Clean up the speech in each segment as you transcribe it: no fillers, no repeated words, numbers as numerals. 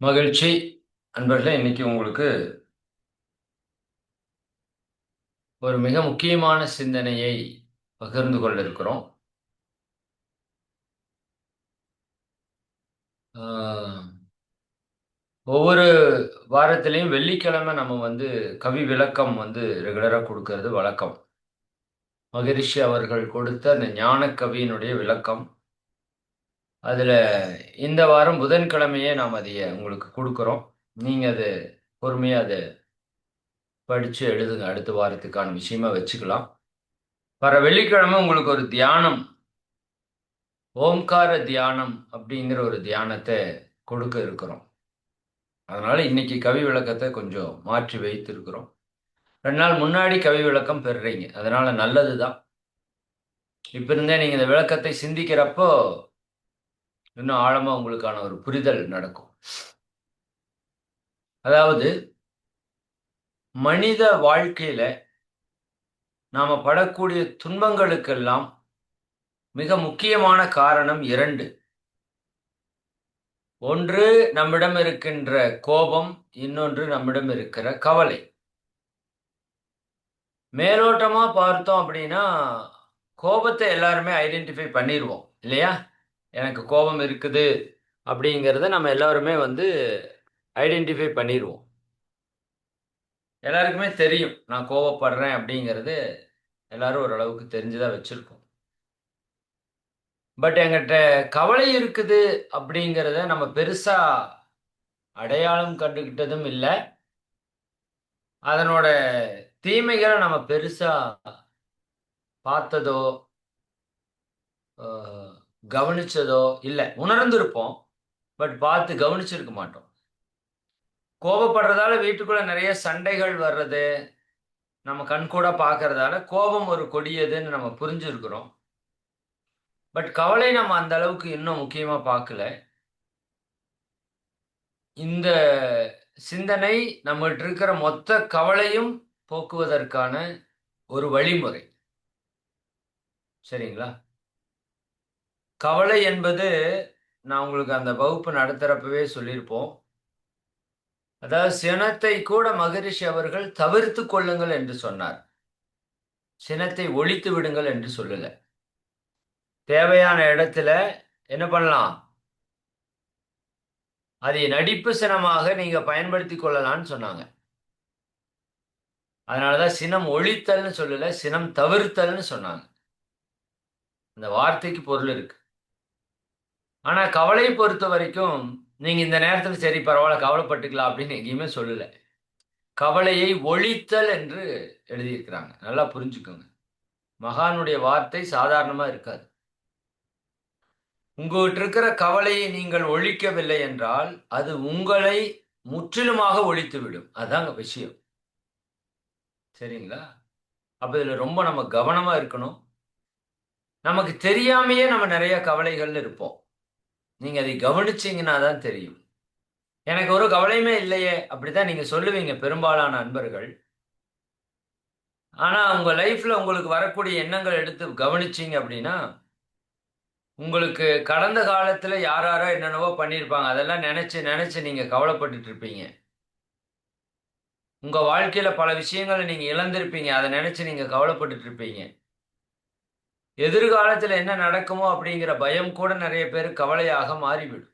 மகிழ்ச்சி அன்பர்களே, இன்னைக்கு உங்களுக்கு ஒரு மிக முக்கியமான சிந்தனையை பகிர்ந்து கொள்ள இருக்கிறோம். ஆ, ஒவ்வொரு வாரத்திலையும் வெள்ளிக்கிழமை நம்ம கவி விளக்கம் ரெகுலரா கொடுக்கறது வழக்கம். மகரிஷி அவர்கள் கொடுத்த அந்த ஞான கவியினுடைய விளக்கம். அதுல இந்த வாரம் புதன்கிழமையே நாம் அதைய உங்களுக்கு கொடுக்கிறோம். நீங்க அது பொறுமையா அத படிச்சு எழுதுங்க. அடுத்த வாரத்துக்கான விஷயமா வச்சுக்கலாம். வர வெள்ளிக்கிழமை உங்களுக்கு ஒரு தியானம், ஓம்கார தியானம் அப்படிங்கிற ஒரு தியானத்தை கொடுக்க இருக்கிறோம். அதனால இன்னைக்கு கவி விளக்கத்தை கொஞ்சம் மாற்றி வைத்திருக்கிறோம். 2 நாள் முன்னாடி கவி விளக்கம் பெறுறீங்க. அதனால நல்லதுதான். இப்ப இருந்தே நீங்க இந்த விளக்கத்தை சிந்திக்கிறப்போ, இன்னும் ஆழமா உங்களுக்கான ஒரு புரிதல் நடக்கும். அதாவது, மனித வாழ்க்கையில நாம படக்கூடிய துன்பங்களுக்கெல்லாம் மிக முக்கியமான காரணம் 2. ஒன்று நம்மிடம் இருக்கின்ற கோபம், இன்னொன்று நம்மிடம் இருக்கிற கவலை. மேலோட்டமா பார்த்தோம் அப்படின்னா, கோபத்த எல்லாருமே ஐடென்டிஃபை பண்ணிருவோம். இல்லையா? எனக்கு கோபம் இருக்குது அப்படிங்கிறத நம்ம எல்லாருமே ஐடென்டிஃபை பண்ணிருவோம். எல்லாருக்குமே தெரியும். நான் கோவப்படுறேன் அப்படிங்கிறது எல்லாரும் ஓரளவுக்கு தெரிஞ்சு தான் வச்சிருக்கோம். பட் என்கிட்ட கவலை இருக்குது அப்படிங்கிறத நம்ம பெருசா அடையாளம் கண்டுகிட்டதும் இல்ல. அதனோட தீமைகள நம்ம பெருசா பார்த்ததோ, அ கவனிச்சதோ இல்ல. உணர்ந்திருப்போம். பட் பார்த்து கவனிச்சிருக்க மாட்டோம். கோபப்படுறதால வீட்டுக்குள்ள நெறைய சண்டைகள் வர்றது, நம்ம கண்கூடா பார்க்கறதால கோபம் ஒரு கொடியதுன்னு நம்ம புரிஞ்சிருக்கிறோம். பட் கவலை நம்ம அந்த அளவுக்கு இன்னும் முக்கியமா பார்க்கல. இந்த சிந்தனை நம்மகிட்ட இருக்கிற மொத்த கவலையும் போக்குவதற்கான ஒரு வழிமுறை. சரிங்களா? கவலை என்பது நான் உங்களுக்கு அந்த வகுப்பு நடத்துறப்பவே சொல்லியிருப்போம். அதாவது சினத்தை கூட மகரிஷி அவர்கள் தவிர்த்துக் கொள்ளுங்கள் என்று சொன்னார். சினத்தை ஒழித்து விடுங்கள் என்று சொல்லல. தேவையான இடத்துல என்ன பண்ணலாம்? அதை நடிப்பு சினமாக நீங்க பயன்படுத்திக் கொள்ளலாம்னு சொன்னாங்க. அதனால தான் சினம் ஒழித்தல்னு சொல்லல, சினம் தவிர்த்தல்னு சொன்னாங்க. அந்த வார்த்தைக்கு பொருள் இருக்கு. ஆனா கவலைய பொறுத்தவரைக்கும், நீங்க இந்த நேரத்துல சரி பரவால்ல கவலைப்பட்டுக்கலாம் அப்படின்னு எங்கேயுமே சொல்லல. கவலையை ஒழித்தல் என்று எழுதியிருக்கிறாங்க. நல்லா புரிஞ்சுக்கோங்க. மகானுடைய வார்த்தை சாதாரணமா இருக்காது. உங்ககிட்ட இருக்கிற கவலையை நீங்கள் ஒழிக்கவில்லை என்றால், அது உங்களை முற்றிலுமாக ஒழித்துவிடும். அதாங்க விஷயம். சரிங்களா? அப்ப இதுல ரொம்ப நம்ம கவனமா இருக்கணும். நமக்கு தெரியாமயே நம்ம நெறைய கவலைகள்ல இருப்போம். நீங்க அதை கவனிச்சீங்கன்னா தான் தெரியும். எனக்கு ஒரு கவலையுமே இல்லையே! அப்படித்தான் நீங்க சொல்லுவீங்க பெரும்பாலான அன்பர்கள். ஆனா உங்க லைஃப்ல உங்களுக்கு வரக்கூடிய எண்ணங்கள் எடுத்து கவனிச்சீங்க அப்படின்னா, உங்களுக்கு கடந்த காலத்துல யாரோ என்னென்னவோ பண்ணியிருப்பாங்க. அதெல்லாம் நெனச்சு, நெனச்சு நீங்க கவலைப்பட்டுட்டு இருப்பீங்க. உங்க வாழ்க்கையில பல விஷயங்கள நீங்க இழந்திருப்பீங்க. அத நெனச்சு நீங்க கவலைப்பட்டுட்டு இருப்பீங்க. எதிர்காலத்துல என்ன நடக்குமோ அப்படிங்கிற பயம் கூட நெறைய பேருக்கு கவலையாக மாறிவிடும்.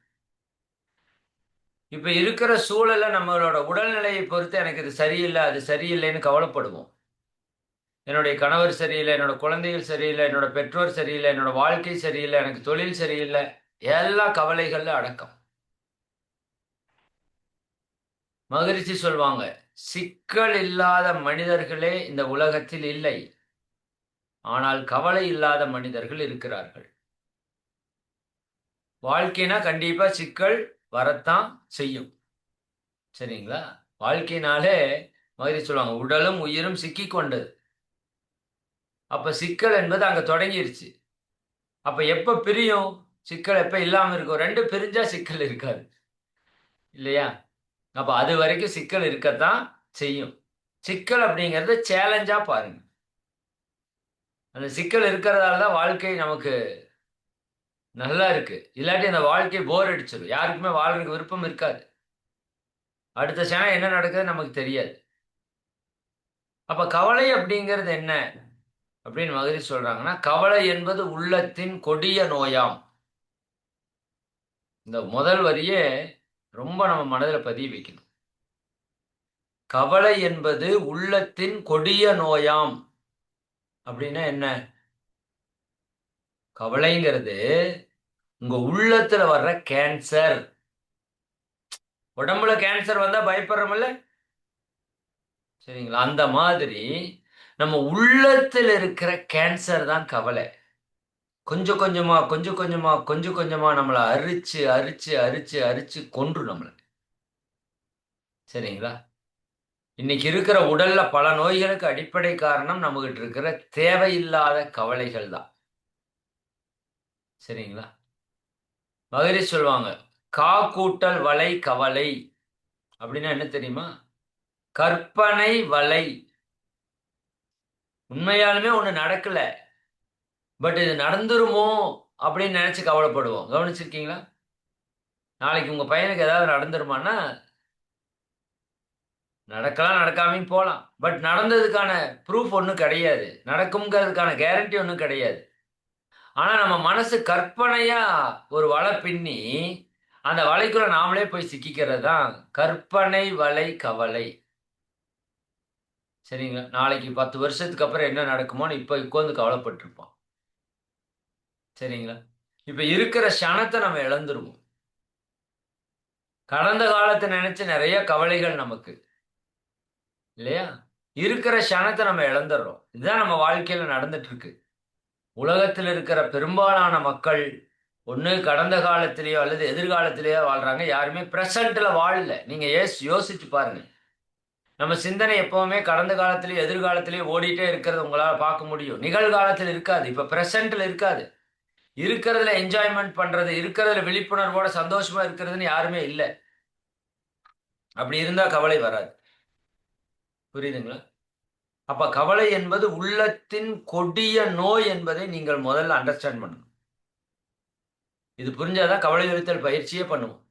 இப்ப இருக்கிற சூழல்ல நம்மளோட உடல்நிலையை பொறுத்து எனக்கு இது சரியில்ல, அது சரியில்லைன்னு கவலைப்படுவோம். என்னுடைய கணவர் சரியில்ல, என்னோட குழந்தைகள் சரியில்ல, என்னோட பெற்றோர் சரியில்ல, என்னோட வாழ்க்கை சரியில்ல, எனக்கு தொழில் சரியில்ல. எல்லாம் கவலைகள்ல அடக்கம். மகரிஷி சொல்வாங்க, "சிக்கல் இல்லாத மனிதர்களே இந்த உலகத்தில் இல்லை. ஆனால் கவலை இல்லாத மனிதர்கள் இருக்கிறார்கள்." வாழ்க்கைனா கண்டிப்பா சிக்கல் வரத்தான் செய்யும். சரிங்களா? வாழ்க்கைனாலே மகரிஷி சொல்லுவாங்க, "உடலும் உயிரும் சிக்கிக் கொண்டது." அப்ப சிக்கல் என்பது அங்க தொடங்கிருச்சு. அப்ப எப்ப பிரியும்? சிக்கல் எப்ப இல்லாம இருக்கும்? 2 பிரிஞ்சா சிக்கல் இருக்காது. இல்லையா? அப்ப அதுவரைக்கும் சிக்கல் இருக்கத்தான் செய்யும். சிக்கல் அப்படிங்கிறத சேலஞ்சா பாருங்க. அந்த சிக்கல் இருக்கிறதால தான் வாழ்க்கை நமக்கு நல்லா இருக்கு. இல்லாட்டி அந்த வாழ்க்கை போர் அடிச்சிரும். யாருக்குமே வாழ்றதுக்கு விருப்பம் இருக்காது. அடுத்த க்ஷணம் என்ன நடக்குதுன்னு நமக்கு தெரியாது. அப்ப கவலை அப்படிங்கிறது என்ன அப்படின்னு மகரிஷி சொல்றாங்கன்னா, கவலை என்பது உள்ளத்தின் கொடிய நோயாம். இந்த முதல் வரியே ரொம்ப நம்ம மனதில பதிய வைக்கணும். கவலை என்பது உள்ளத்தின் கொடிய நோயாம். அப்படின்னா என்ன? கவலைங்கிறது உங்க உள்ளத்துல வர்ற கேன்சர். உடம்புல கேன்சர் வந்தா பயப்படுறோம்ல? சரிங்களா? அந்த மாதிரி நம்ம உள்ளத்துல இருக்கிற கேன்சர் தான் கவலை. கொஞ்சம் கொஞ்சமா, கொஞ்சம் கொஞ்சமா, கொஞ்சம் கொஞ்சமா நம்மள அரிச்சு, அரிச்சு, அரிச்சு, அரிச்சு கொன்றும் நம்மள. சரிங்களா? இன்னைக்கு இருக்கிற உடல்ல பல நோய்களுக்கு அடிப்படை காரணம் நம்மகிட்ட இருக்கிற தேவையில்லாத கவலைகள் தான். சரிங்களா? மகரிஷி சொல்லுவாங்க, "கா கூட்டல் வலை கவலை" அப்படின்னா என்ன தெரியுமா? கற்பனை வலை. உண்மையாலுமே ஒண்ணு நடக்கல. பட் இது நடந்துருமோ அப்படின்னு நினைச்சு கவலைப்படுவோம். கவனிச்சிருக்கீங்களா? நாளைக்கு உங்க பையனுக்கு ஏதாவது நடந்துருமான்னா, நடக்கலாம், நடக்காமயும் போலாம். பட் நடந்ததுக்கான ப்ரூஃப் ஒண்ணும் கிடையாது. நடக்கும்ங்கிறதுக்கான கேரண்டி ஒண்ணும் கிடையாது. ஆனா நம்ம மனசு கற்பனையா ஒரு வலை பின்னி, அந்த வலைக்குள்ள நாமளே போய் சிக்கிக்கிறது தான் கற்பனை வலை கவலை. சரிங்களா? நாளைக்கு 10 வருஷத்துக்கு அப்புறம் என்ன நடக்குமோன்னு இப்ப உட்கார்ந்து கவலைப்பட்டுருப்போம். சரிங்களா? இப்ப இருக்கிற க்ஷணத்த நம்ம இழந்துருவோம். கடந்த காலத்த நினைச்சு நெறைய கவலைகள் நமக்கு. இல்லையா? இருக்கிற க்ஷணத்த நம்ம இழந்துர்றோம். இதுதான் நம்ம வாழ்க்கையில நடந்துட்டு இருக்கு. உலகத்தில் இருக்கிற பெரும்பாலான மக்கள் ஒண்ணு கடந்த காலத்திலேயோ அல்லது எதிர்காலத்திலேயோ வாழ்றாங்க. யாருமே பிரசன்ட்ல வாழல. நீங்க யோசிச்சு பாருங்க. நம்ம சிந்தனை எப்பவுமே கடந்த காலத்திலேயும், எதிர்காலத்திலேயும் ஓடிட்டே இருக்கிறத உங்களால பார்க்க முடியும். நிகழ்காலத்தில் இருக்காது. இப்ப பிரசன்ட்ல இருக்காது. இருக்கிறதுல என்ஜாய்மென்ட் பண்றது, இருக்கிறதுல விழிப்புணர்வோட சந்தோஷமா இருக்கிறதுன்னு யாருமே இல்ல. அப்படி இருந்தா கவலை வராது. புரியுதுங்களா? அப்ப கவலை என்பது உள்ளத்தின் கொடிய நோய் என்பதை நீங்கள் முதல்ல அண்டர்ஸ்டாண்ட் பண்ணணும். இது புரிஞ்சாதான் கவலை ஒழித்தல் பயிற்சியே பண்ணுவோம்.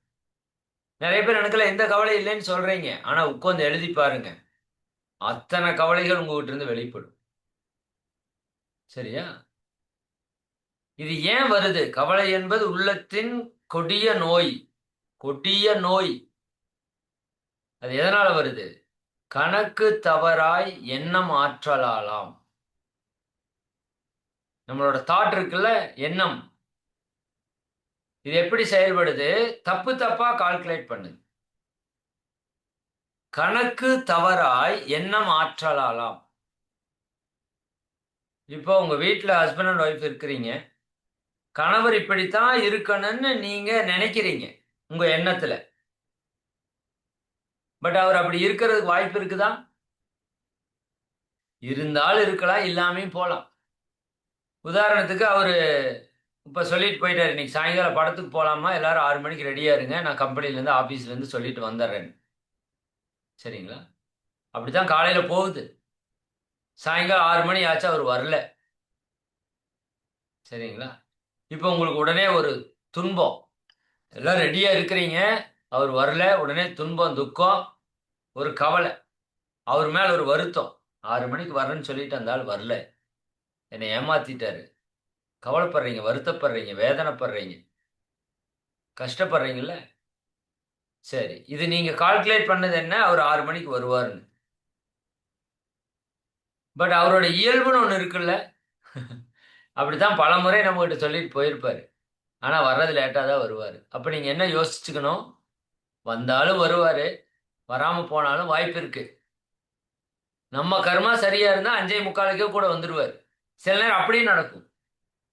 நெறைய பேர் எனக்கெல்லாம் எந்த கவலை இல்லைன்னு சொல்றீங்க. ஆனா உட்கார்ந்து எழுதி பாருங்க. அத்தனை கவலைகள் உங்ககிட்ட இருந்து வெளிப்படும். சரியா? இது ஏன் வருது? கவலை என்பது உள்ளத்தின் கொடிய நோய். கொடிய நோய். அது எதனால வருது? கணக்கு தவறாய் எண்ணம் ஆற்றலாலாம். நம்மளோட தாட் இருக்குல்ல, எண்ணம். இது எப்படி செயல்படுது? தப்பு தப்பா கால்குலேட் பண்ணுது. கணக்கு தவறாய் எண்ணம் ஆற்றலாலாம். இப்போ உங்க வீட்ல ஹஸ்பண்ட் அண்ட் ஒய்ஃப் இருக்கிறீங்க. கணவர் இப்படித்தான் இருக்கணும்னு நீங்க நினைக்கிறீங்க. உங்க எண்ணத்துல. பட் அவர் அப்படி இருக்கிறதுக்கு வாய்ப்பு இருக்குதா? இருந்தாலும் இருக்கலாம், இல்லாமையும் போலாம். உதாரணத்துக்கு அவரு இப்ப சொல்லிட்டு போயிட்டாரு. இன்னைக்கு சாயங்காலம் படத்துக்கு போலாமா? எல்லாரும் 6 மணிக்கு ரெடியா இருங்க. நான் கம்பெனிலேருந்து, ஆபீஸ்லேருந்து சொல்லிட்டு வந்துடுறேன். சரிங்களா? அப்படித்தான் காலையில போகுது. சாயங்காலம் 6 மணி ஆச்சு அவர் வரல. சரிங்களா? இப்ப உங்களுக்கு உடனே ஒரு துன்பம். எல்லாம் ரெடியா இருக்கிறீங்க. அவர் வரல. உடனே துன்பம், துக்கம், ஒரு கவலை. அவர் மேல ஒரு வருத்தம். 6 மணிக்கு வரேன்னு சொல்லிட்டு அந்த ஆள் வரல. என்னை ஏமாத்திட்டாரு. கவலைப்படுறீங்க, வருத்தப்படுறீங்க, வேதனைப்படுறீங்க. கஷ்டப்படுறீங்கல்ல? சரி. இது நீங்க கால்குலேட் பண்ணது என்ன? அவர் 6 மணிக்கு வருவாருன்னு. பட் அவரோட இயல்புன்னு ஒண்ணு இருக்குல்ல. அப்படித்தான் பலமுறை நம்மகிட்ட சொல்லிட்டு போயிருப்பாரு. ஆனா வர்றது லேட்டா தான் வருவாரு. அப்ப நீங்க என்ன யோசிச்சுக்கணும்? வந்தாலும் வருவாரு. வராம போனாலும் வாய்ப்பு இருக்கு. நம்ம கர்மா சரியா இருந்தா 5:45க்கே கூட வந்துருவாரு. சில நேரம் அப்படியும் நடக்கும்.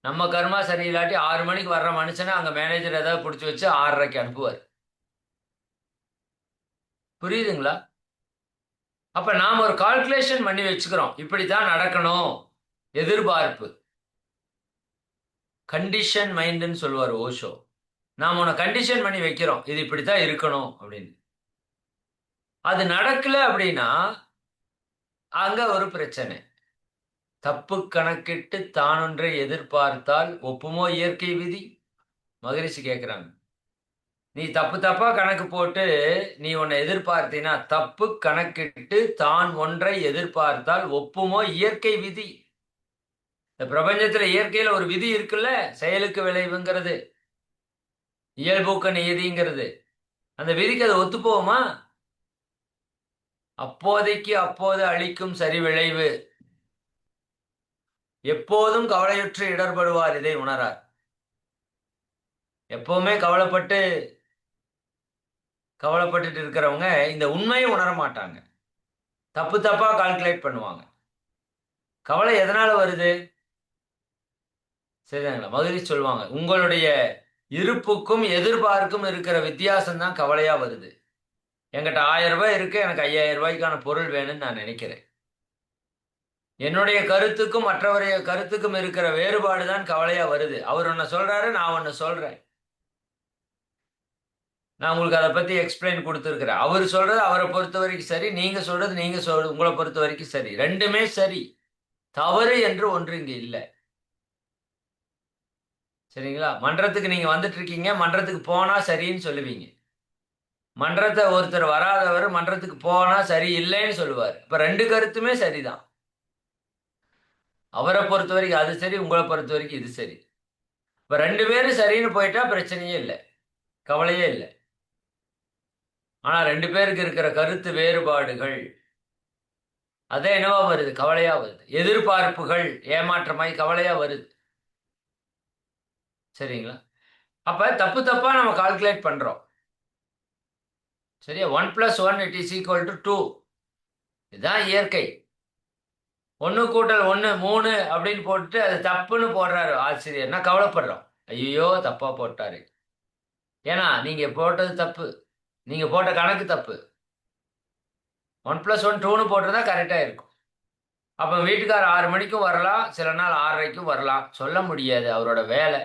நம்ம கர்மா சரியில்லாட்டி 6 மணிக்கு வர்ற மனுஷன அங்க மேனேஜர் ஏதாவது புடிச்சு வச்சு 6:30க்கு அனுப்புவாரு. புரியுதுங்களா? அப்ப நாம ஒரு கால்குலேஷன் பண்ணி வச்சுக்கிறோம். இப்படித்தான் நடக்கணும். எதிர்பார்ப்பு. கண்டிஷன் மைண்ட்ன்னு சொல்லுவாரு ஓஷோ. நாம உன்ன கண்டிஷன் பண்ணி வைக்கிறோம். இது இப்படித்தான் இருக்கணும் அப்படின்னு. அது நடக்கல அப்படின்னா, அங்க ஒரு பிரச்சனை. தப்பு கணக்கிட்டு தானொன்றை எதிர்பார்த்தால் ஒப்புமோ இயற்கை விதி? மகரிஷி கேட்கிறாங்க. நீ தப்பு தப்பா கணக்கு போட்டு நீ உன்னை எதிர்பார்த்தீன்னா, தப்பு கணக்கிட்டு தான் ஒன்றை எதிர்பார்த்தால் ஒப்புமோ இயற்கை விதி. இந்த பிரபஞ்சத்துல இயற்கையில ஒரு விதி இருக்குல்ல, செயலுக்கு விளைவுங்கிறது, இயல்பூக்க நியதிங்கிறது. அந்த விதிக்கு அது ஒத்து போகுமா? அப்போதைக்கு அப்போது அளிக்கும் சரி விளைவு. எப்போதும் கவலையுற்று இடர்படுவார் இதை உணரார். எப்பவுமே கவலைப்பட்டுட்டு இருக்கிறவங்க இந்த உண்மையை உணர மாட்டாங்க. தப்பு தப்பா கால்குலேட் பண்ணுவாங்க. கவலை எதனால வருது? சரிதாங்களா? மகிழ்ச்சி சொல்லுவாங்க, உங்களுடைய இருப்புக்கும் எதிர்பார்க்கும் இருக்கிற வித்தியாசம் தான் கவலையா வருது. என்கிட்ட 1000 ரூபாய் இருக்கு, எனக்கு 5000 ரூபாய்க்கான பொருள் வேணும்னு நான் நினைக்கிறேன். என்னுடைய கருத்துக்கும் மற்றவருடைய கருத்துக்கும் இருக்கிற வேறுபாடு தான் கவலையா வருது. அவர் ஒன்னு சொல்றாரு, நான் ஒன்னு சொல்றேன். நான் உங்களுக்கு அதை பத்தி எக்ஸ்பிளைன் கொடுத்துருக்கிறேன். அவர் சொல்றது அவரை பொறுத்த வரைக்கும் சரி, நீங்க சொல்றது உங்களை பொறுத்த வரைக்கும் சரி. ரெண்டுமே சரி. தவறு என்று ஒன்று இங்க இல்லை. சரிங்களா? மன்றத்துக்கு நீங்க வந்துட்டு இருக்கீங்க, மன்றத்துக்கு போனா சரின்னு சொல்லுவீங்க. மன்றத்தை ஒருத்தர் வராதவர் மன்றத்துக்கு போனா சரி இல்லைன்னு சொல்லுவார். இப்ப ரெண்டு கருத்துமே சரிதான். அவரை பொறுத்த வரைக்கும் அது சரி, உங்களை பொறுத்த வரைக்கும் இது சரி. இப்ப ரெண்டு பேரும் சரின்னு போயிட்டா பிரச்சனையே இல்லை, கவலையே இல்லை. ஆனா ரெண்டு பேருக்கு இருக்கிற கருத்து வேறுபாடுகள், அதே என்னவா வருது? கவலையா வருது. எதிர்பார்ப்புகள் ஏமாற்றமாய் கவலையா வருது. சரிங்களா? அப்ப தப்பு தப்பா நம்ம கால்குலேட் பண்றோம். சரியா? 1+1 இட் இஸ் ஈக்குவல் டு 2. இதுதான் இயற்கை. 1+1 3 அப்படின்னு போட்டுட்டு அது தப்புன்னு போடுறாரு ஆசிரியர்னா கவலைப்படுறோம். ஐயோ தப்பா போட்டாரு. ஏன்னா நீங்க போட்டது தப்பு, நீங்க போட்ட கணக்கு தப்பு. 1+1 2ன்னு போட்டிருந்தா கரெக்டா இருக்கும். அப்ப வீட்டுக்காரர் 6 மணிக்கும் வரலாம், சில நாள் 6:30க்கும் வரலாம், சொல்ல முடியாது, அவரோட வேலை.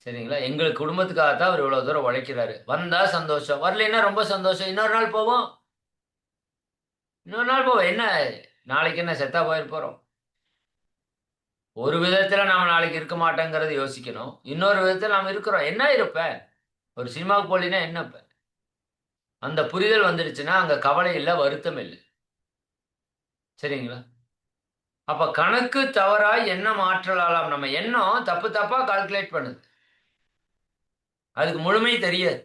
சரிங்களா? எங்களுக்கு குடும்பத்துக்காக தான் அவர் இவ்வளவு தூரம் உழைக்கிறாரு. வந்தா சந்தோஷம், வரலைன்னா ரொம்ப சந்தோஷம். இன்னொரு நாள் போவோம், இன்னொரு நாள் போவோம். என்ன நாளைக்கு என்ன செத்தா போயிட போறோம்? ஒரு விதத்துல நாம நாளைக்கு இருக்க மாட்டோங்கிறது யோசிக்கணும். இன்னொரு விதத்துல நாம இருக்கிறோம். என்ன இருப்ப? ஒரு சினிமாவுக்கு போலினா என்ன இப்ப? அந்த புரிதல் வந்துடுச்சுன்னா அங்க கவலை இல்ல, வருத்தம் இல்லை. சரிங்களா? அப்ப கணக்கு தவறாய் எண்ணம் ஆற்றலாலாம். நம்ம எண்ணம் தப்பு தப்பா கால்குலேட் பண்ணுது. அதுக்கு முழுமை தெரியாது.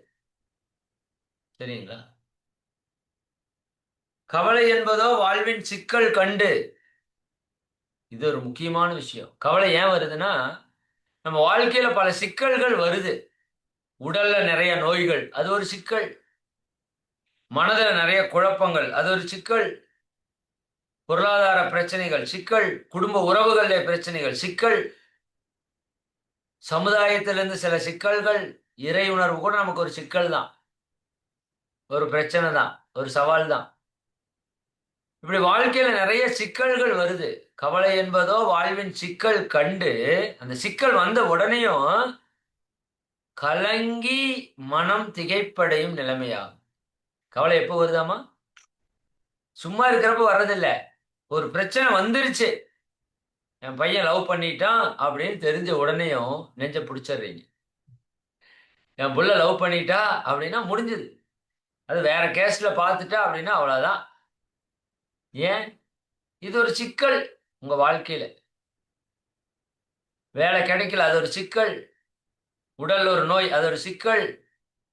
சரிங்களா? கவலை என்பதோ வாழ்வின் சிக்கல் கண்டு. இது ஒரு முக்கியமான விஷயம். கவலை ஏன் வருதுன்னா, நம்ம வாழ்க்கையில பல சிக்கல்கள் வருது. உடல்ல நிறைய நோய்கள், அது ஒரு சிக்கல். மனதுல நிறைய குழப்பங்கள், அது ஒரு சிக்கல். பொருளாதார பிரச்சனைகள் சிக்கல், குடும்ப உறவுகளிலே பிரச்சனைகள் சிக்கல், சமுதாயத்திலிருந்து சில சிக்கல்கள், இறை உணர்வு கூட நமக்கு ஒரு சிக்கல் தான், ஒரு பிரச்சனை தான், ஒரு சவால் தான். இப்படி வாழ்க்கையில நிறைய சிக்கல்கள் வருது. கவலை என்பதோ வாழ்வின் சிக்கல் கண்டு, அந்த சிக்கல் வந்த உடனேயும் கலங்கி மனம் திகைப்படையும் நிலைமையாகும். கவலை எப்போ வருதாமா? சும்மா இருக்கிறப்ப வர்றதில்ல. ஒரு பிரச்சனை வந்துருச்சு, என் பையன் லவ் பண்ணிட்டான் அப்படின்னு தெரிஞ்ச உடனேயும் நெஞ்ச பிடிச்சிடுறீங்க. என் புள்ள லவ் பண்ணிட்டா அப்படின்னா முடிஞ்சது. அது வேற கேஸ்ல பார்த்துட்டா அப்படின்னா அவ்வளவுதான். ஏன்? இது ஒரு சிக்கல் உங்க வாழ்க்கையில. வேலை கிடைக்கல, அது ஒரு சிக்கல். உடல் ஒரு நோய், அது ஒரு சிக்கல்.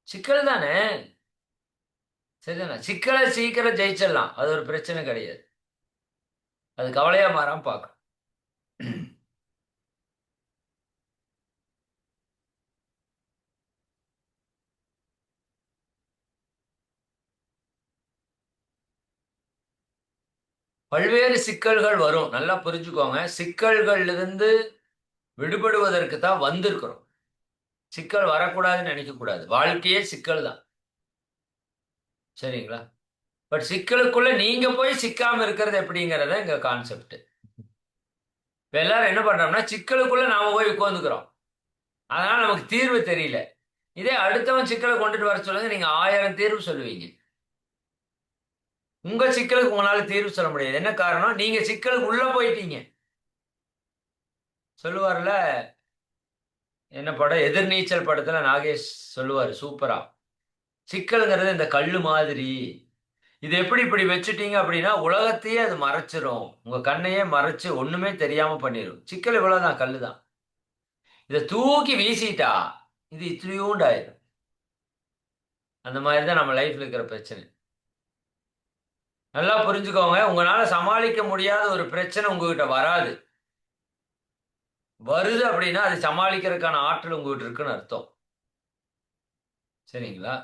சிக்கல் தானே? சரிதானே? சிக்கலை சீக்கிரம் ஜெயிச்சிடலாம், அது ஒரு பிரச்சனை கிடையாது. அது கவலையா மாறாம பார்க்கணும். பல்வேறு சிக்கல்கள் வரும், நல்லா புரிஞ்சுக்கோங்க. சிக்கல்கள்ல இருந்து விடுபடுவதற்கு தான் வந்திருக்கிறோம். சிக்கல் வரக்கூடாதுன்னு நினைக்க கூடாது. வாழ்க்கையே சிக்கல் தான். சரிங்களா? பட் சிக்கலுக்குள்ள நீங்க போய் சிக்காம இருக்கிறது எப்படிங்கிறத இங்க கான்செப்ட். இப்ப எல்லாரும் என்ன பண்றோம்னா சிக்கலுக்குள்ள நாம போய் உட்கார்ந்துக்கிறோம். அதனால நமக்கு தீர்வு தெரியல. இதே அடுத்தவன் சிக்கலை கொண்டுட்டு வர சொல்லுங்க, நீங்க 1000 தீர்வு சொல்லுவீங்க. உங்க சிக்கலுக்கு உங்களால தீர்வு சொல்ல முடியாது. என்ன காரணம்? நீங்க சிக்கலுக்கு உள்ள போயிட்டீங்க. சொல்லுவார்ல, என்ன படம், எதிர்நீச்சல் படத்துல நாகேஷ் சொல்லுவாரு சூப்பரா, சிக்கல்ங்கிறது இந்த கல்லு மாதிரி. இது எப்படி இப்படி வச்சுட்டீங்க அப்படின்னா உலகத்தையே அது மறைச்சிரும், உங்க கண்ணையே மறைச்சு ஒண்ணுமே தெரியாம பண்ணிரும். சிக்கல் இவ்வளவுதான், கல்லு தான். இதை தூக்கி வீசிட்டா இது இத்திரியூண்டு ஆயிரும். அந்த மாதிரி தான் நம்ம லைஃப்ல இருக்கிற பிரச்சனை. நல்லா புரிஞ்சுக்கோங்க, உங்களால சமாளிக்க முடியாத ஒரு பிரச்சனை உங்ககிட்ட வராது. வருது அப்படின்னா அது சமாளிக்கிறதுக்கான ஆற்றல் உங்ககிட்ட இருக்குன்னு அர்த்தம். சரிங்களா?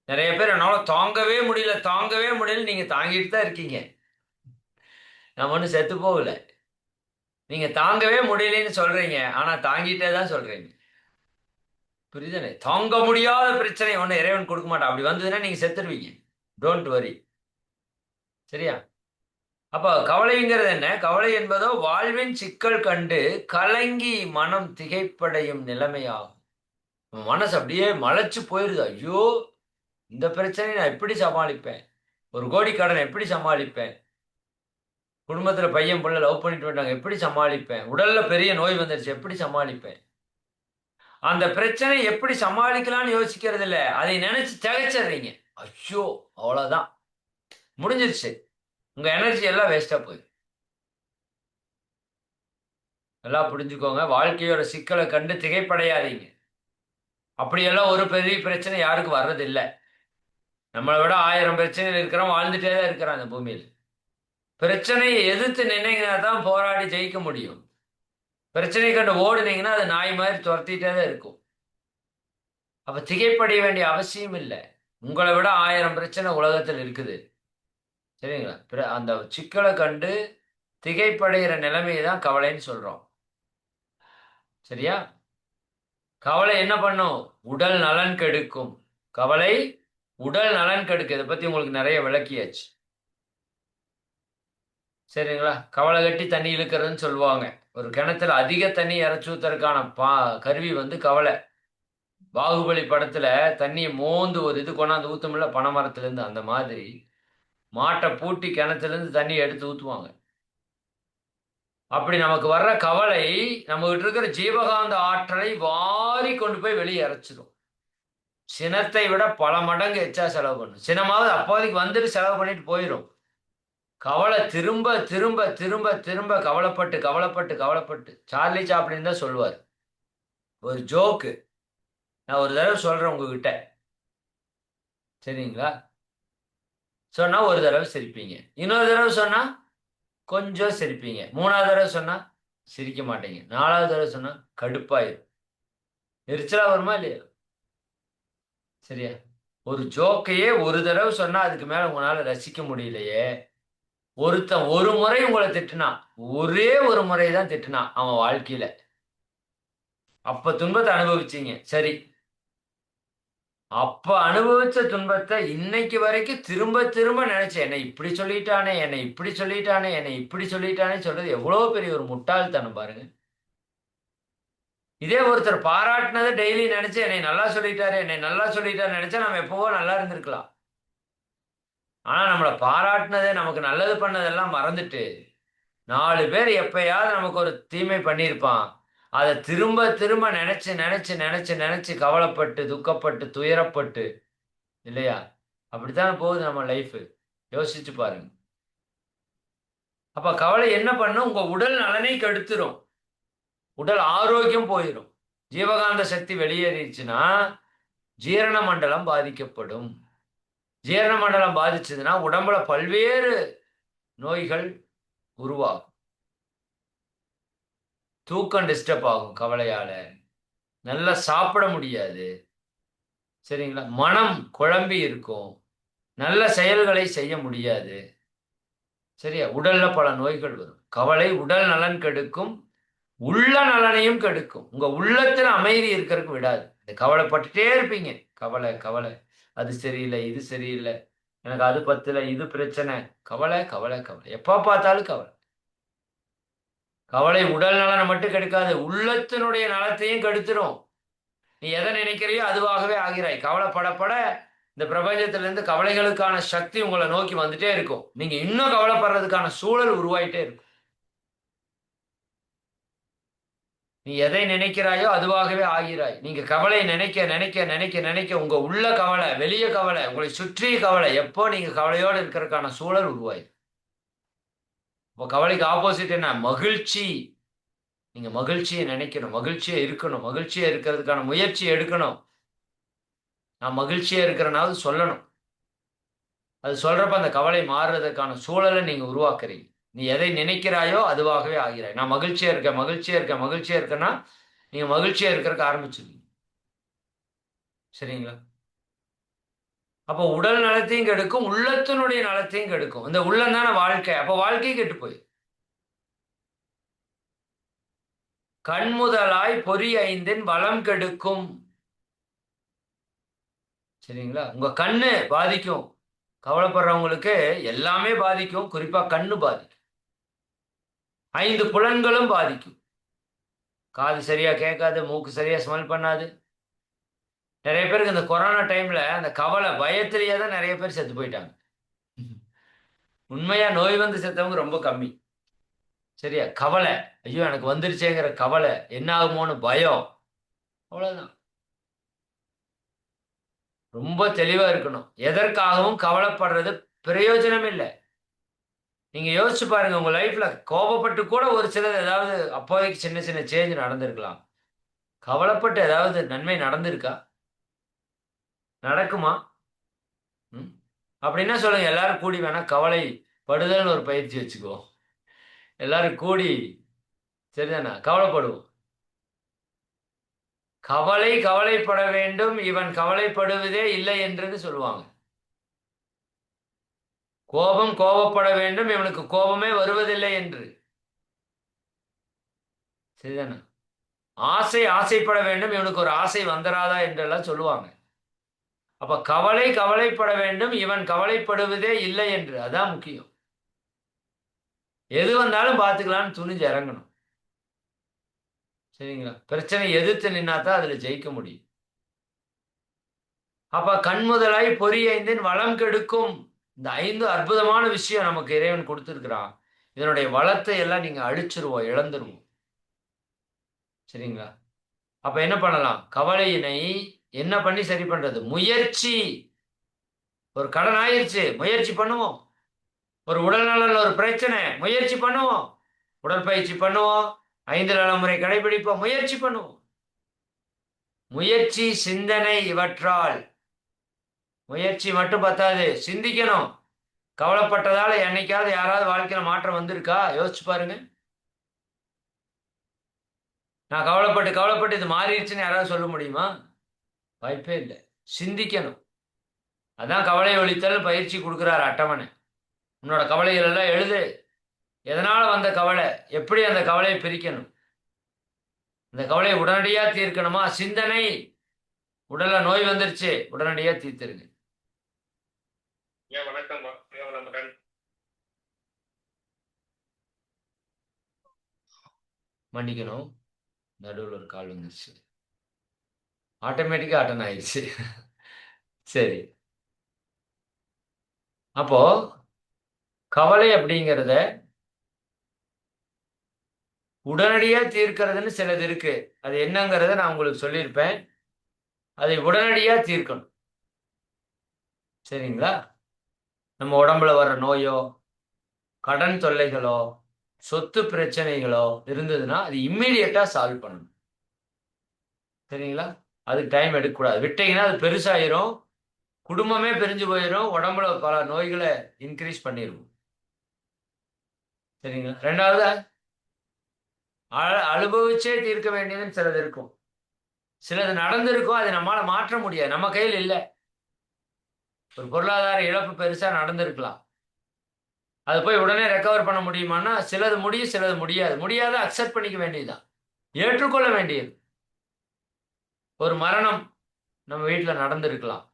நிறைய பேர் என்னால தாங்கவே முடியல தாங்கவே முடியல, நீங்க தாங்கிட்டு தான் இருக்கீங்க. நான் ஒன்னும் செத்து போகல. நீங்க தாங்கவே முடியலன்னு சொல்றீங்க, ஆனா தாங்கிட்டே தான் சொல்றீங்க. புரியுதானே? தாங்க முடியாத பிரச்சனை ஒண்ணு இறைவன் கொடுக்க மாட்டான். அப்படி வந்ததுன்னா நீங்க செத்துருவீங்க. Don't worry. சரியா? அப்ப கவலைங்கிறது என்ன? கவலை என்பதோ வாழ்வின் சிக்கல் கண்டு கலங்கி மனம் திகைப்படையும் நிலைமையாகும். மனசு அப்படியே மலைச்சு போயிருது. ஐயோ, இந்த பிரச்சனையை நான் எப்படி சமாளிப்பேன்? ஒரு கோடி கடன் எப்படி சமாளிப்பேன்? குடும்பத்துல பையன் புள்ள லவ் பண்ணிட்டு வந்தாங்க, எப்படி சமாளிப்பேன்? உடல்ல பெரிய நோய் வந்துருச்சு, எப்படி சமாளிப்பேன்? அந்த பிரச்சனை எப்படி சமாளிக்கலாம்னு யோசிக்கிறது இல்ல, அதை நினைச்சு திகைச்சிடுறீங்க. ஐயோ, அவ்வளவுதான், முடிஞ்சிருச்சு. உங்க எனர்ஜி எல்லாம் வேஸ்டா போய். நல்லா புரிஞ்சுக்கோங்க, வாழ்க்கையோட சிக்கலை கண்டு திகைப்படையாதீங்க. அப்படியெல்லாம் ஒரு பெரிய பிரச்சனை யாருக்கும் வர்றது இல்லை. நம்மளை விட 1000 பிரச்சனைகள் இருக்கிறோம், வாழ்ந்துட்டே தான் இருக்கிறான் அந்த பூமியில். பிரச்சனையை எதிர்த்து நின்னீங்கன்னா தான் போராடி ஜெயிக்க முடியும். பிரச்சனையை கண்டு ஓடுனீங்கன்னா அது நாய் மாதிரி துரத்திட்டே தான் இருக்கும். அப்ப திகைப்படைய வேண்டிய அவசியம் இல்லை. உங்களை விட 1000 பிரச்சனை உலகத்தில் இருக்குது. சரிங்களா? அந்த சிக்கலை கண்டு திகைப்படைகிற நிலைமையை தான் கவலைன்னு சொல்றோம். சரியா? கவலை என்ன பண்ணும்? உடல் நலன் கெடுக்கும். கவலை உடல் நலன் கெடுக்கும். இதை பத்தி உங்களுக்கு நிறைய விளக்கியாச்சு. சரிங்களா? கவலை கட்டி தண்ணி இழுக்கிறதுன்னு சொல்லுவாங்க. ஒரு கிணத்துல அதிக தண்ணி இறைச்சி ஊத்துறதுக்கான கருவி வந்து கவலை. பாகுபலி படத்துல தண்ணியை மோந்து ஒரு இது கொண்டாந்து ஊத்துமில்ல பனைமரத்துல இருந்து, அந்த மாதிரி மாட்டை பூட்டி கிணத்துல இருந்து தண்ணி எடுத்து ஊத்துவாங்க. அப்படி நமக்கு வர்ற கவலை நம்ம கிட்ட இருக்கிற ஜீவகாந்த ஆற்றலை வாரி கொண்டு போய் வெளியே இறைச்சிடும். சினத்தை விட பல மடங்கு எச்சா செலவு பண்ணும். சினமாவது அப்போதைக்கு வந்துட்டு செலவு பண்ணிட்டு போயிடும். கவலை திரும்ப திரும்ப திரும்ப திரும்ப கவலைப்பட்டு கவலைப்பட்டு கவலைப்பட்டு. சார்லி சாப்ளின் தான் சொல்லுவார், ஒரு ஜோக்கு நான் ஒரு தடவை சொல்றேன் உங்ககிட்ட, சரிங்களா? சொன்னா ஒரு தடவை சிரிப்பீங்க, இன்னொரு தடவை சொன்னா கொஞ்சம் சிரிப்பீங்க, மூணாவது தடவை சொன்னா சிரிக்க மாட்டீங்க, நாலாவது தடவை சொன்னா கடுப்பாயிரும். எரிச்சலா வருமா இல்லையா? சரியா? ஒரு ஜோக்கையே ஒரு தடவை சொன்னா அதுக்கு மேல உங்களால ரசிக்க முடியலையே. ஒருத்தன் ஒரு முறை உங்களை திட்டுனான், ஒரே ஒரு முறை தான் திட்டுனான் அவன் வாழ்க்கையில, அப்ப துன்பத்தை அனுபவிச்சீங்க. சரி, அப்ப அனுபவிச்ச துன்பத்தை இன்னைக்கு வரைக்கும் திரும்ப திரும்ப நினைச்சு என்னை இப்படி சொல்லிட்டானே, என்னை இப்படி சொல்லிட்டானே, என்னை இப்படி சொல்லிட்டானே சொல்றது எவ்வளவு பெரிய ஒரு முட்டாள்தனம் பாருங்க. இதே ஒருத்தர் பாராட்டினதை டெய்லி நினைச்சு என்னை நல்லா சொல்லிட்டாரு என்னை நல்லா சொல்லிட்டாரு நினைச்சா நம்ம எப்பவோ நல்லா இருந்திருக்கலாம். ஆனா நம்மளை பாராட்டினதே, நமக்கு நல்லது பண்ணதெல்லாம் மறந்துட்டு 4 பேர் எப்பயாவது நமக்கு ஒரு தீமை பண்ணியிருப்பான், அதை திரும்ப திரும்ப நினைச்சு நினைச்சு நினைச்சு நினைச்சு கவலைப்பட்டு துக்கப்பட்டு துயரப்பட்டு, இல்லையா? அப்படித்தான் போகுது நம்ம லைஃப். யோசிச்சு பாருங்க. அப்ப கவலை என்ன பண்ணும்? உங்க உடல் நலனை கெடுத்துரும், உடல் ஆரோக்கியம் போயிடும். ஜீவகாந்த சக்தி வெளியேறிடுச்சுன்னா ஜீரண மண்டலம் பாதிக்கப்படும். ஜீரண மண்டலம் பாதிச்சதுன்னா உடம்புல பல்வேறு நோய்கள் உருவாகும். தூக்கம் டிஸ்டர்ப் ஆகும் கவலையால, நல்லா சாப்பிட முடியாது. சரிங்களா? மனம் குழம்பி இருக்கும், நல்ல செயல்களை செய்ய முடியாது. சரியா? உடல்ல பல நோய்கள் வரும். கவலை உடல் நலன் கெடுக்கும், உள்ள நலனையும் கெடுக்கும். உங்க உள்ளத்துல அமைதி இருக்கிறதுக்கு விடாது. கவலைப்பட்டுட்டே இருப்பீங்க. கவலை கவலை, அது சரியில்லை இது சரியில்லை, எனக்கு அது பத்தல, இது பிரச்சனை, கவலை கவலை கவலை, எப்ப பார்த்தாலும் கவலை. கவலை உடல் நலனை மட்டும் கெடுக்காது, உள்ளத்தினுடைய நலத்தையும் கெடுத்துரும். நீ எதை நினைக்கிறியோ அதுவாகவே ஆகிறாய். கவலைப்படப்பட இந்த பிரபஞ்சத்துல இருந்து கவலைகளுக்கான சக்தி உங்களை நோக்கி வந்துட்டே இருக்கும். நீங்க இன்னும் கவலைப்படுறதுக்கான சூழல் உருவாயிட்டே இருக்கும். நீ எதை நினைக்கிறாயோ அதுவாகவே ஆகிறாய். நீங்க கவலை நினைக்க நினைக்க நினைக்க நினைக்க உங்க உள்ள கவலை, வெளிய கவலை, உங்களை சுற்றிய கவலை, எப்போ நீங்க கவலையோடு இருக்கிறதுக்கான சூழல் உருவாய். இப்போ கவலைக்கு ஆப்போசிட் என்ன? மகிழ்ச்சி. நீங்க மகிழ்ச்சியை நினைக்கணும், மகிழ்ச்சியா இருக்கணும், மகிழ்ச்சியா இருக்கிறதுக்கான முயற்சி எடுக்கணும். நான் மகிழ்ச்சியா இருக்கிறனாவது சொல்லணும். அது சொல்றப்ப அந்த கவலை மாறுறதுக்கான சூழலை நீங்க உருவாக்குறீங்க. நீ எதை நினைக்கிறாயோ அதுவாகவே ஆகிறாய். நான் மகிழ்ச்சியா இருக்கேன், மகிழ்ச்சியா இருக்கேன், மகிழ்ச்சியா இருக்கேன்னா நீங்க மகிழ்ச்சியா இருக்கிறதுக்கு ஆரம்பிச்சிருக்கீங்க. சரிங்களா? அப்போ உடல் நலத்தையும் கெடுக்கும், உள்ளத்தினுடைய நலத்தையும் கெடுக்கும். இந்த உள்ளம் தானே வாழ்க்கை. அப்போ வாழ்க்கை கெட்டு போய். கண்முதலாய் பொறி ஐந்தின் வளம் கெடுக்கும். சரிங்களா? உங்க கண்ணு பாதிக்கும். கவலைப்படுறவங்களுக்கு எல்லாமே பாதிக்கும். குறிப்பா கண்ணு பாதிக்கும். 5 புலன்களும் பாதிக்கும். காது சரியா கேட்காது, மூக்கு சரியா ஸ்மெல் பண்ணாது. நிறைய பேருக்கு இந்த கொரோனா டைம்ல அந்த கவலை பயத்திலேயே தான் நிறைய பேர் செத்து போயிட்டாங்க. உண்மையா நோய் வந்து செத்தவங்க ரொம்ப கம்மி. சரியா? கவலை, ஐயோ எனக்கு வந்துருச்சேங்கிற கவலை, என்ன ஆகுமோன்னு பயம், அவ்வளவுதான். ரொம்ப தெளிவா இருக்கணும். எதற்காகவும் கவலைப்படுறது பிரயோஜனம் இல்லை. நீங்க யோசிச்சு பாருங்க, உங்க லைஃப்ல கோபப்பட்டு கூட ஒரு சிலது ஏதாவது அப்போதைக்கு சின்ன சின்ன சேஞ்ச் நடந்திருக்கலாம். கவலைப்பட்டு ஏதாவது நன்மை நடந்திருக்கா? நடக்குமா? ம். அப்படின்னா சொல்லுங்க, எல்லாரும் கூடி வேணா கவலை படுதல்னு ஒரு பயிற்சி வச்சுக்குவோம். எல்லாரும் கூடி, சரிதானே, கவலைப்படுவோம். கவலை கவலைப்பட வேண்டும், இவன் கவலைப்படுவதே இல்லை என்று சொல்லுவாங்க. கோபம் கோபப்பட வேண்டும், இவனுக்கு கோபமே வருவதில்லை என்று. சரிதானே? ஆசை ஆசைப்பட வேண்டும், இவனுக்கு ஒரு ஆசை வந்துராதா என்றெல்லாம் சொல்லுவாங்க. அப்ப கவலை கவலைப்பட வேண்டும், இவன் கவலைப்படுவதே இல்லை என்று. அதான் முக்கியம். எது வந்தாலும் பார்த்துக்கலாம்னு துணிஞ்சு இறங்கணும். சரிங்களா? பிரச்சனை எதிர்த்து நின்னாதான் அதுல ஜெயிக்க முடியும். அப்ப கண்முதலாய் பொறி ஐந்தின் வளம் கெடுக்கும். இந்த 5 அற்புதமான விஷயம் நமக்கு இறைவன் கொடுத்திருக்கிறான். இதனுடைய வளத்தை எல்லாம் நீங்க அழிச்சிருவோம், இழந்துருவோம். சரிங்களா? அப்ப என்ன பண்ணலாம்? கவலையினை என்ன பண்ணி சரி பண்றது? முயற்சி. ஒரு கடன் ஆயிருச்சு, முயற்சி பண்ணுவோம். ஒரு உடல்நலன்ல ஒரு பிரச்சனை, முயற்சி பண்ணுவோம். உடற்பயிற்சி பண்ணுவோம். 5 நலமுறை கடைபிடிப்போம், முயற்சி பண்ணுவோம். முயற்சி, சிந்தனை, இவற்றால். முயற்சி மட்டும் பத்தாது, சிந்திக்கணும். கவலைப்பட்டதால என்னைக்காவது யாராவது வாழ்க்கையில மாற்றம் வந்திருக்கா? யோசிச்சு பாருங்க. நான் கவலைப்பட்டு கவலைப்பட்டு இது மாறிடுச்சுன்னு யாராவது சொல்ல முடியுமா? வாய்ப்பே இல்லை. சிந்திக்கணும். அதான் கவலை ஒழித்தல் பயிற்சி கொடுக்குறாரு அட்டவணை. உன்னோட கவலைகள் எல்லாம் எழுது. எதனால வந்த கவலை, எப்படி அந்த கவலையை பிரிக்கணும், இந்த கவலையை உடனடியா தீர்க்கணுமா? சிந்தனை. உடல்ல நோய் வந்துருச்சு, உடனடியா தீர்த்துருங்க. வணக்கம். மன்னிக்கணும், நடுவில் ஒரு கால் வந்துருச்சு. ஆட்டோமேட்டிக்கா அட்டன் ஆயிடுச்சு. சரி. அப்போ கவலை அப்படிங்கிறத உடனடியா தீர்க்கிறதுன்னு சிலது இருக்கு. அது என்னங்கிறத நான் உங்களுக்கு சொல்லியிருப்பேன். அதை உடனடியா தீர்க்கணும். சரிங்களா? நம்ம உடம்புல வர்ற நோயோ, கடன் தொல்லைகளோ, சொத்து பிரச்சனைகளோ இருந்ததுன்னா அது இம்மீடியட்டா சால்வ் பண்ணணும். சரிங்களா? அதுக்கு டைம் எடுக்கக்கூடாது. விட்டீங்கன்னா அது பெருசாயிரும், குடும்பமே பிரிஞ்சு போயிடும், உடம்புல பல நோய்களை இன்க்ரீஸ் பண்ணிடும். சரிங்களா? ரெண்டாவது, அனுபவிச்சே தீர்க்க வேண்டியதுன்னு சிலது இருக்கும். சிலது நடந்திருக்கும், அதை நம்மளால மாற்ற முடியாது, நம்ம கையில் இல்லை. ஒரு பொருளாதார இழப்பு பெருசா நடந்திருக்கலாம். அது போய் உடனே ரெக்கவர் பண்ண முடியுமான்னா சிலது முடியும், சிலது முடியாது. முடியாத அக்செப்ட் பண்ணிக்க வேண்டியதுதான், ஏற்றுக்கொள்ள வேண்டியது. ஒரு மரணம் நம்ம வீட்டுல நடந்திருக்கலாம்,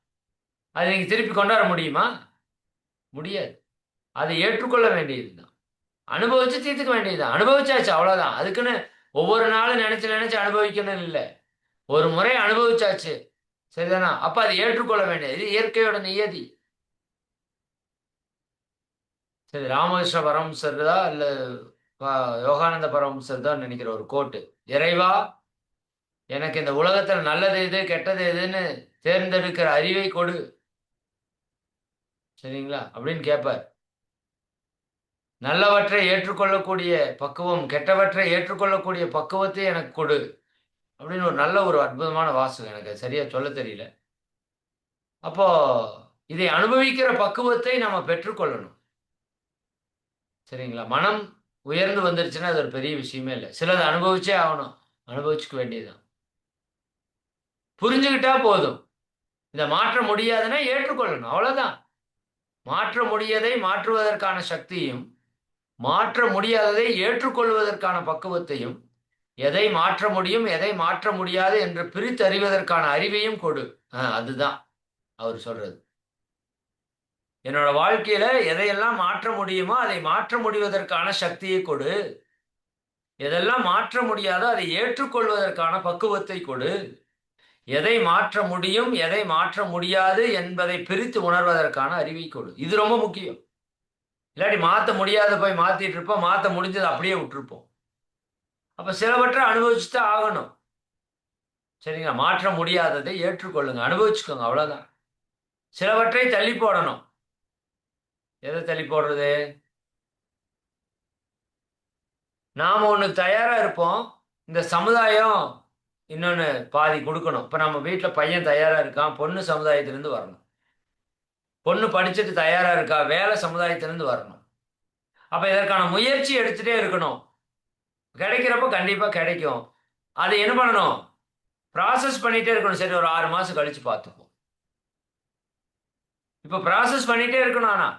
அதை நீங்க திருப்பி கொண்டாட முடியுமா? முடியாது. அதை ஏற்றுக்கொள்ள வேண்டியதுதான், அனுபவிச்சு தீர்த்துக்க வேண்டியதுதான். அனுபவிச்சாச்சு, அவ்வளவுதான். அதுக்குன்னு ஒவ்வொரு நாளும் நினைச்சு நினைச்சு அனுபவிக்கணும் இல்லை. ஒரு முறை அனுபவிச்சாச்சு, சரிதானா? அப்ப அதை ஏற்றுக்கொள்ள வேண்டியது. இது இயற்கையோட நியதி. சரி, ராமகிருஷ்ண பரமஹம்சர் தான் இல்ல யோகானந்த பரமஹம்சர் தான் நினைக்கிற ஒரு கோட்டு. இறைவா, எனக்கு இந்த உலகத்துல நல்லது எது கெட்டது எதுன்னு தேர்ந்தெடுக்கிற அறிவை கொடு. சரிங்களா? அப்படின்னு கேட்பார். நல்லவற்றை ஏற்றுக்கொள்ளக்கூடிய பக்குவம், கெட்டவற்றை ஏற்றுக்கொள்ளக்கூடிய பக்குவத்தை எனக்கு கொடு அப்படின்னு ஒரு அற்புதமான வாசகம். எனக்கு அது சரியா சொல்ல தெரியல. அப்போ இதை அனுபவிக்கிற பக்குவத்தை நம்ம பெற்றுக்கொள்ளணும். சரிங்களா? மனம் உயர்ந்து வந்துருச்சுன்னா அது ஒரு பெரிய விஷயமே இல்லை. சிலது அனுபவிச்சே ஆகணும். அனுபவிச்சுக்க வேண்டியதுதான். புரிஞ்சுக்கிட்டா போதும். இதை மாற்ற முடியாதுன்னா ஏற்றுக்கொள்ளணும். அவ்வளவுதான். மாற்ற முடியதை மாற்றுவதற்கான சக்தியும், மாற்ற முடியாததை ஏற்றுக்கொள்வதற்கான பக்குவத்தையும், எதை மாற்ற முடியும், எதை மாற்ற முடியாது என்று பிரித்தறிவதற்கான அறிவையும் கொடு. அதுதான் அவர் சொல்றது. என்னோட வாழ்க்கையில எதையெல்லாம் மாற்ற முடியுமோ அதை மாற்ற முடிவதற்கான சக்தியை கொடு. எதெல்லாம் மாற்ற முடியாதோ அதை ஏற்றுக்கொள்வதற்கான பக்குவத்தை கொடு. எதை மாற்ற முடியும், எதை மாற்ற முடியாது என்பதை பிரித்து உணர்வதற்கான அறிவை கொடு. இது ரொம்ப முக்கியம். இல்லாட்டி மாற்ற முடியாத போய் மாத்திட்டு இருப்போம், மாற்ற முடிஞ்சதை அப்படியே விட்டுருப்போம். அப்ப சிலவற்றை அனுபவிச்சுதான் ஆகணும். சரிங்களா? மாற்ற முடியாததை ஏற்றுக்கொள்ளுங்க, அனுபவிச்சுக்கோங்க, அவ்வளவுதான். சிலவற்றை தள்ளி போடணும். எதை தள்ளி போடுறது? நாம ஒண்ணு தயாரா இருப்போம். இந்த சமுதாயம் இன்னொன்னு பாதி கொடுக்கணும். இப்ப நம்ம வீட்டுல பையன் தயாரா இருக்கான், பொண்ணு சமுதாயத்திலிருந்து வரணும். பொண்ணு படிச்சுட்டு தயாரா இருக்கா, வேலை சமுதாயத்திலிருந்து வரணும். அப்ப இதற்கான முயற்சி எடுத்துட்டே இருக்கணும். கிடைக்கிறப்ப கண்டிப்பா கிடைக்கும். அதை என்ன பண்ணணும்? ப்ராசஸ் பண்ணிட்டே இருக்கணும். சரி, ஒரு 6 மாசம் கழிச்சு பார்த்துப்போம். இப்ப ப்ராசஸ் பண்ணிட்டே இருக்கணும். ஆனா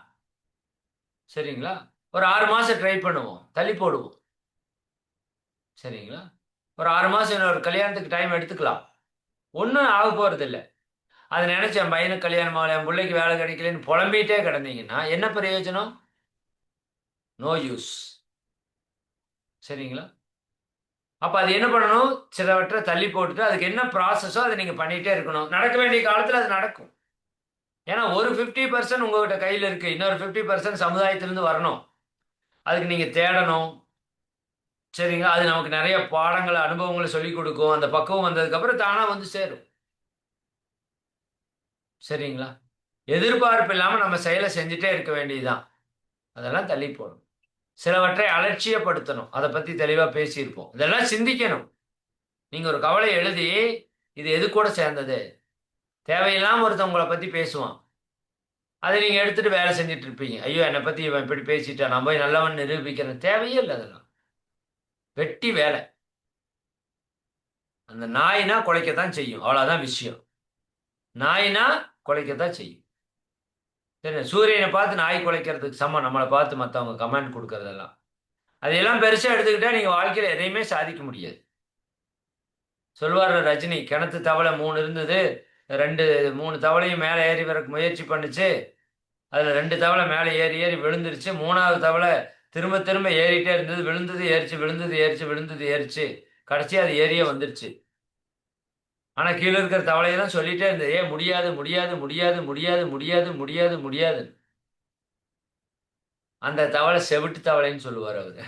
சரிங்களா? ஒரு 6 மாசம் ட்ரை பண்ணுவோம், தள்ளி போடுவோம். சரிங்களா? ஒரு 6 மாசம் இன்னொரு கல்யாணத்துக்கு டைம் எடுத்துக்கலாம். ஒன்றும் ஆக போறது இல்லை. அதை நினைச்சு என் பையனுக்கு கல்யாணம் ஆகல, என் பிள்ளைக்கு வேலை கிடைக்கலன்னு புலம்பிட்டே கிடந்தீங்கன்னா என்ன பிரயோஜனம்? No use. சரிங்களா? அப்ப அது என்ன பண்ணணும்? சிலவற்றை தள்ளி போட்டுட்டு அதுக்கு என்ன ப்ராசஸோ அதை நீங்க பண்ணிட்டே இருக்கணும். நடக்க வேண்டிய காலத்துல அது நடக்கும். ஏன்னா ஒரு 50% உங்ககிட்ட கையில இருக்கு, இன்னொரு 50% சமுதாயத்திலிருந்து வரணும். அதுக்கு நீங்க தேடணும். சரிங்களா? அது நமக்கு நிறைய பாடங்களை, அனுபவங்களை சொல்லிக் கொடுக்கும். அந்த பக்குவம் வந்ததுக்கு அப்புறம் தானா வந்து சேரும். சரிங்களா? எதிர்பார்ப்பு இல்லாம நம்ம செயலை செஞ்சுட்டே இருக்க வேண்டியதுதான். அதெல்லாம் தள்ளி போடும். சிலவற்றை அலட்சியப்படுத்தணும். அதை பத்தி தெளிவா பேசியிருப்போம். இதெல்லாம் சிந்திக்கணும். நீங்க ஒரு கவலை எழுதி, இது எது கூட சேர்ந்தது? தேவையில்லாம ஒருத்தன் உங்களை பத்தி பேசுவான். அதை நீங்க எடுத்துட்டு வேலை செஞ்சுட்டு இருப்பீங்க. ஐயோ, என்னை பத்தி இவன் இப்படி பேசிட்டான், நான் போய் நல்லவன் நிரூபிக்கிறேன். தேவையே இல்லை அதெல்லாம். வெட்டி வேலை. அந்த நாய்னா குலைக்கத்தான் செய்யும். அவ்வளவுதான் விஷயம். நாய்னா குலைக்கத்தான் செய்யும். சரி, சூரியனை பார்த்து நாய் குலைக்கிறதுக்கு சமம் நம்மளை பார்த்து மற்றவங்க கமெண்ட் கொடுக்கறதெல்லாம். அதையெல்லாம் பெருசா எடுத்துக்கிட்டா நீங்க வாழ்க்கையில எதையுமே சாதிக்க முடியாது. சொல்வார் ரஜினி, கிணத்து தவளை 3 இருந்தது, 3 தவளையும் மேலே ஏறி வரக்கு முயற்சி பண்ணுச்சு. அதுல 2 தவளை மேலே ஏறி ஏறி விழுந்துருச்சு. 3வது தவளை திரும்ப திரும்ப ஏறிட்டே இருந்தது. விழுந்தது ஏறிச்சு, விழுந்தது ஏறிச்சு, விழுந்தது ஏறிச்சு. கடைசி அது ஏறியே வந்துருச்சு. ஆனா கீழே இருக்கிற தவளையெல்லாம் சொல்லிட்டே இருந்தது, முடியாது முடியாது முடியாது முடியாது முடியாது முடியாது முடியாது. அந்த தவளை செவிட்டு தவளைன்னு சொல்லுவார் அவரு.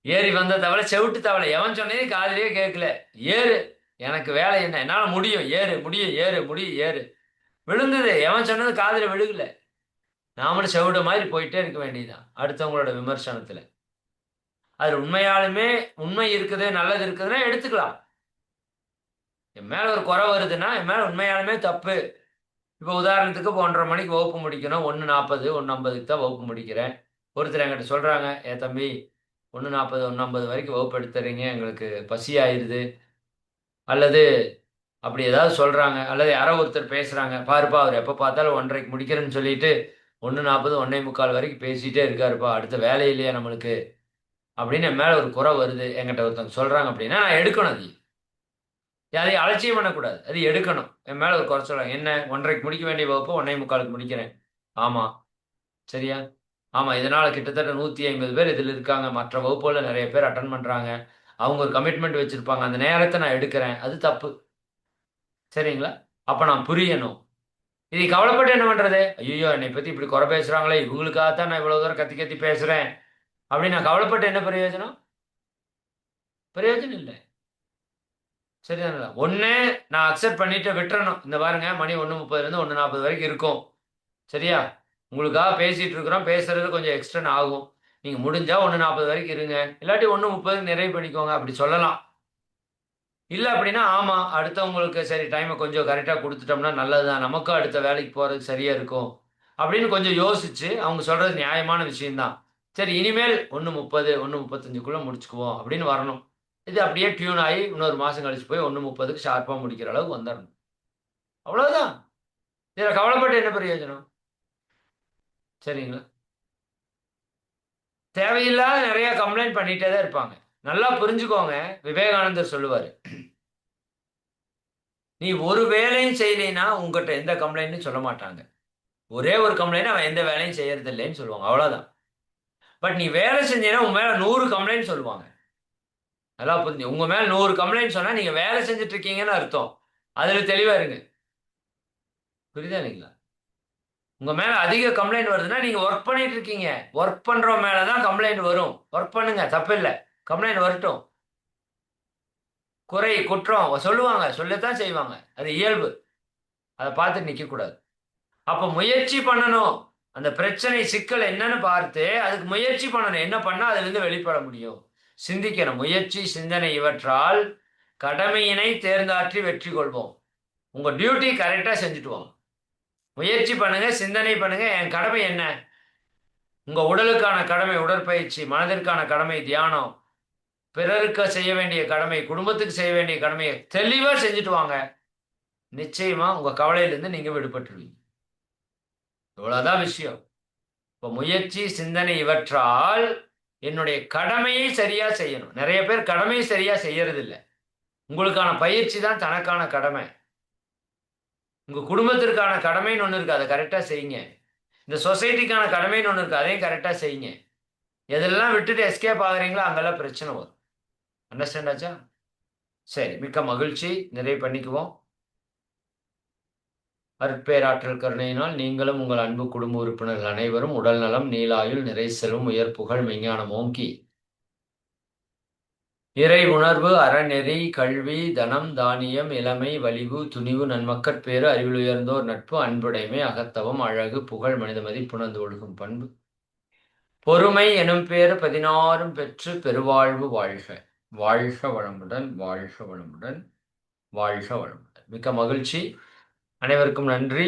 ஏறி வந்த தவளை செவிட்டு தவளை. எவன் சொன்னதே காதுலயே கேட்கல. ஏறு, எனக்கு வேலை என்ன, என்னால முடியும், ஏறு, முடியும், ஏறு, முடியும், ஏறு. விழுந்தது. எவன் சொன்னது காதுல விழுகல. நாமளும் செவிட மாதிரி போயிட்டே இருக்க வேண்டியதுதான் அடுத்தவங்களோட விமர்சனத்துல. அது உண்மையாலுமே உண்மை இருக்குது, நல்லது இருக்குதுன்னா எடுத்துக்கலாம். என் மேல ஒரு குறை வருதுன்னா என் மேல உண்மையாலுமே தப்பு. இப்போ உதாரணத்துக்கு 1:30 மணிக்கு வகுப்பு முடிக்கணும், 1:40 1:50க்கு தான் வகுப்பு முடிக்கிறேன். ஒருத்தர் என்கிட்ட சொல்றாங்க, தம்பி 1:40 1:50 வரைக்கும் வகுப்பு எடுத்துறீங்க, எங்களுக்கு பசி ஆயிருது. அல்லது அப்படி ஏதாவது சொல்றாங்க. அல்லது யாரோ ஒருத்தர் பேசுறாங்க, பாருப்பா அவர் எப்ப பார்த்தாலும் 1:30க்கு முடிக்கிறேன்னு சொல்லிட்டு 1:40 1:45 வரைக்கும் பேசிட்டே இருக்காருப்பா, அடுத்த வேலை இல்லையா நம்மளுக்கு அப்படின்னு என் மேல ஒரு குறை வருது, என்கிட்ட ஒருத்தவங்க சொல்றாங்க அப்படின்னா நான் எடுக்கணும். அது யாரையும் அலட்சியம் பண்ணக்கூடாது, அது எடுக்கணும். என் மேல ஒரு குறை சொல்றாங்க, என்ன 1:30க்கு முடிக்க வேண்டிய வகுப்பு 1:45க்கு முடிக்கிறேன். ஆமா, சரியா? ஆமா, இதனால கிட்டத்தட்ட 150 பேர் இதுல இருக்காங்க. மற்ற வகுப்புல நிறைய பேர் அட்டன் பண்றாங்க. அவங்க ஒரு கமிட்மெண்ட் வச்சிருப்பாங்க. அந்த நேரத்தை நான் எடுக்கிறேன். அது தப்பு. சரிங்களா? அப்ப நான் புரியணும். இதை கவலைப்பட்டு என்ன பண்றது? ஐயோ, என்னை பத்தி இப்படி குறை பேசுறாங்களே, இவங்களுக்காகத்தான் நான் இவ்வளவு தூரம் கத்தி கத்தி பேசுறேன் அப்படின்னு நான் கவலைப்பட்டு என்ன பிரயோஜனம்? பிரயோஜனம் இல்லை. சரிதானே? ஒன்று நான் அக்செப்ட் பண்ணிட்டு விட்டுறணும். இந்த பாருங்க மணி 1:30 1:40 வரைக்கும் இருக்கும். சரியா? உங்களுக்காக பேசிட்டு இருக்கிறோம். பேசுறது கொஞ்சம் எக்ஸ்டெண்ட் ஆகும். நீங்க முடிஞ்சா 1:40 வரைக்கும் இருங்க. இல்லாட்டி 1:30 நிறைவு பண்ணிக்கோங்க. அப்படி சொல்லலாம். இல்ல அப்படின்னா, ஆமா அடுத்தவங்களுக்கு சரி டைமை கொஞ்சம் கரெக்டா குடுத்துட்டோம்னா நல்லதுதான். நமக்கும் அடுத்த வேலைக்கு போறதுக்கு சரியா இருக்கும். அப்படின்னு கொஞ்சம் யோசிச்சு, அவங்க சொல்றது நியாயமான விஷயம் தான். சரி இனிமேல் 1:30 1:35க்குள்ள முடிச்சுக்குவோம் அப்படின்னு வரணும். இது அப்படியே டியூன் ஆயி இன்னொரு மாசம் கழிச்சு போய் 1:30க்கு ஷார்ப்பா முடிக்கிற அளவுக்கு வந்துரணும். அவ்வளவுதான். இதுல கவலைப்பட்டு என்ன பிரயோஜனம்? சரிங்களா? தேவையில்லாத நெறைய கம்ப்ளைண்ட் பண்ணிட்டே தான் இருப்பாங்க. நல்லா புரிஞ்சுக்கோங்க. விவேகானந்தர் சொல்லுவாரு. நீ ஒரு வேலையும் செய்யலைன்னா உன்கிட்ட எந்த கம்ப்ளைண்ட்டும் சொல்ல மாட்டாங்க. ஒரே ஒரு கம்ப்ளைண்ட் அவன் எந்த வேலையும் செய்யறது இல்லைன்னு சொல்லுவாங்க. அவ்வளவுதான். பட் நீ வேலை செஞ்சீன்னா உன் மேல 100 கம்ப்ளைண்ட் சொல்லுவாங்க. நல்லா புரிஞ்சு உங்க மேல 100 கம்ப்ளைண்ட் சொன்னா நீங்க வேலை செஞ்சுட்டு இருக்கீங்கன்னு அர்த்தம். அதுல தெளிவா இருங்க. புரியுதா இல்லைங்களா? உங்க மேல அதிக கம்ப்ளைண்ட் வருதுன்னா நீங்க ஒர்க் பண்ணிட்டு இருக்கீங்க. ஒர்க் பண்றவன் மேல தான் கம்ப்ளைண்ட் வரும். ஒர்க் பண்ணுங்க தப்பில்ல. கம்ப்ளைண்ட் வரட்டும். குறை, குற்றம் சொல்லுவாங்க. சொல்லத்தான் செய்வாங்க. அது இயல்பு. அத பார்த்துட்டு நிக்கக்கூடாது. அப்ப முயற்சி பண்ணணும். அந்த பிரச்சனை, சிக்கல் என்னன்னு பார்த்து, அதுக்கு முயற்சி பண்ணணும். என்ன பண்ணா அதிலிருந்து வெளிப்பட முடியும்? சிந்திக்கணும். முயற்சி, சிந்தனை இவற்றால் கடமையினை தேர்ந்தாற்றி வெற்றி கொள்வோம். உங்க டியூட்டி கரெக்டா செஞ்சுட்டு வாங்க. முயற்சி பண்ணுங்க, சிந்தனை பண்ணுங்க. என் கடமை என்ன? உங்க உடலுக்கான கடமை உடற்பயிற்சி, மனதிற்கான கடமை தியானம், பிறருக்கு செய்ய வேண்டிய கடமை, குடும்பத்துக்கு செய்ய வேண்டிய கடமையை தெளிவா செஞ்சுட்டு வாங்க. நிச்சயமா உங்க கவலையிலிருந்து நீங்க விடுபட்டுருவீங்க. இவ்வளவுதான் விஷயம். இப்ப முயற்சி, சிந்தனை இவற்றால் என்னுடைய கடமையை சரியா செய்யணும். நிறைய பேர் கடமையை சரியா செய்யறது இல்ல. உங்களுக்கான பயிற்சி தான் தனக்கான கடமை. உங்க குடும்பத்திற்கான கடமைன்னு ஒண்ணு இருக்கு. அதை கரெக்டா செய்யுங்க. இந்த சொசைட்டிக்கான கடமைன்னு ஒண்ணு இருக்கு. அதையும் கரெக்டா செய்யுங்க. எதெல்லாம் விட்டுட்டு எஸ்கேப் ஆகுறீங்களோ அங்கெல்லாம் பிரச்சனை வரும். அண்டர்ஸ்டாண்ட் ஆச்சா? சரி, மிக்க மகிழ்ச்சி. நிறைவு பண்ணிக்குவோம். அருட்பேராற்றல் கருணையினால் நீங்களும் உங்கள் அன்பு குடும்ப உறுப்பினர்கள் அனைவரும் உடல் நலம், நீலாயுள், நிறை செல்வம், உயர் புகழ், மெஞ்ஞானம் ஓங்கி இறை உணர்வு, அறநெறி, கல்வி, தனம், தானியம், இளமை, வலிவு, துணிவு, நன்மக்கட்பேறு, அறிவில் உயர்ந்தோர் நட்பு, அன்புடைமை, அகத்தவம், அழகு, புகழ், மனிதமதி, புணர்ந்து ஒழுகும் பண்பு, பொறுமை எனும் பேறு 16 பெற்று பெருவாழ்வு வாழ்க. வாழ்க வளமுடன், வாழ்க வளமுடன், வாழ்க வளமுடன். மிக்க மகிழ்ச்சி. அனைவருக்கும் நன்றி.